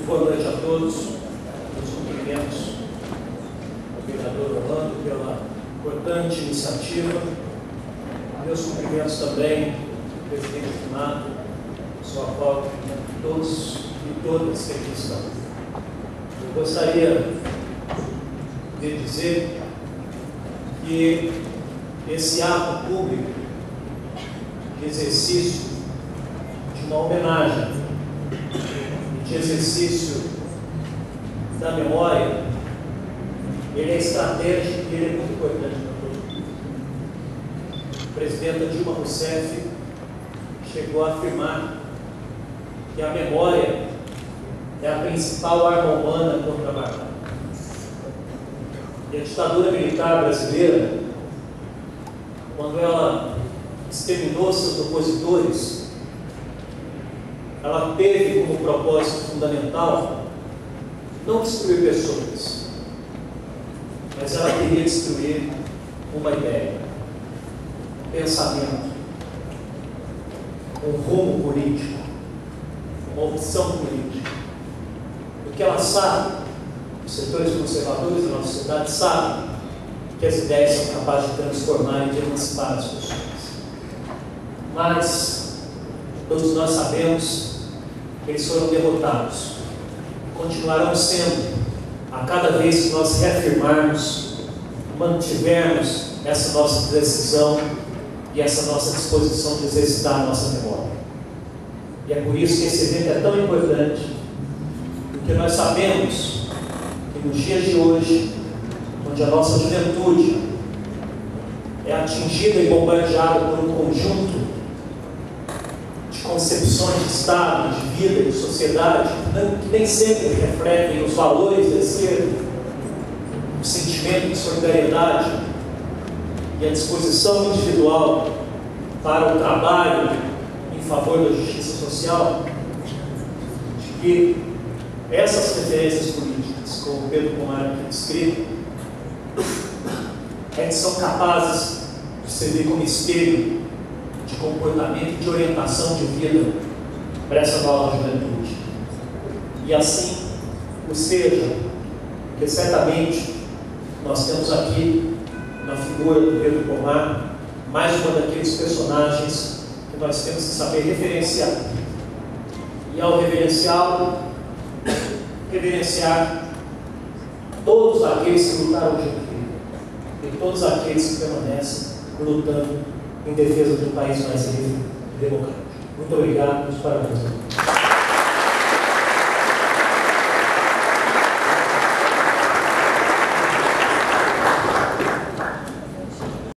Muito boa noite a todos. Meus cumprimentos ao vereador Orlando pela importante iniciativa. Meus cumprimentos também ao presidente do Senado, sua volta, todos e todas que aqui estão. Eu gostaria de dizer que esse ato público de exercício de uma homenagem, de exercício da memória, ele é estratégico e ele é muito importante para todo mundo. A presidenta Dilma Rousseff chegou a afirmar que a memória é a principal arma humana contra a barbárie. E a ditadura militar brasileira, quando ela exterminou seus opositores, ela teve como propósito fundamental não destruir pessoas, mas ela queria destruir uma ideia, um pensamento, um rumo político, uma opção política. Porque ela sabe, os setores conservadores da nossa sociedade sabem que as ideias são capazes de transformar e de emancipar as pessoas. Mas todos nós sabemos que eles foram derrotados. Continuarão sendo, a cada vez que nós reafirmarmos, mantivermos essa nossa decisão e essa nossa disposição de exercitar a nossa memória. E é por isso que esse evento é tão importante, porque nós sabemos que nos dias de hoje, onde a nossa juventude é atingida e bombardeada por um conjunto de concepções de Estado, de vida, de sociedade, que nem sempre refletem os valores da esquerda, o sentimento de solidariedade e a disposição individual para o trabalho em favor da justiça social, de que essas referências políticas, como o Pedro Pomar aqui descreve, é que são capazes de servir como espelho de comportamento e de orientação de vida para essa nova juventude. E assim o seja, porque certamente nós temos aqui, na figura do Pedro Pomar, mais uma daqueles personagens que nós temos que saber referenciar. E ao reverenciá-lo, reverenciar todos aqueles que lutaram junto dele e todos aqueles que permanecem lutando em defesa de um país mais livre e democrático. Muito obrigado e parabéns.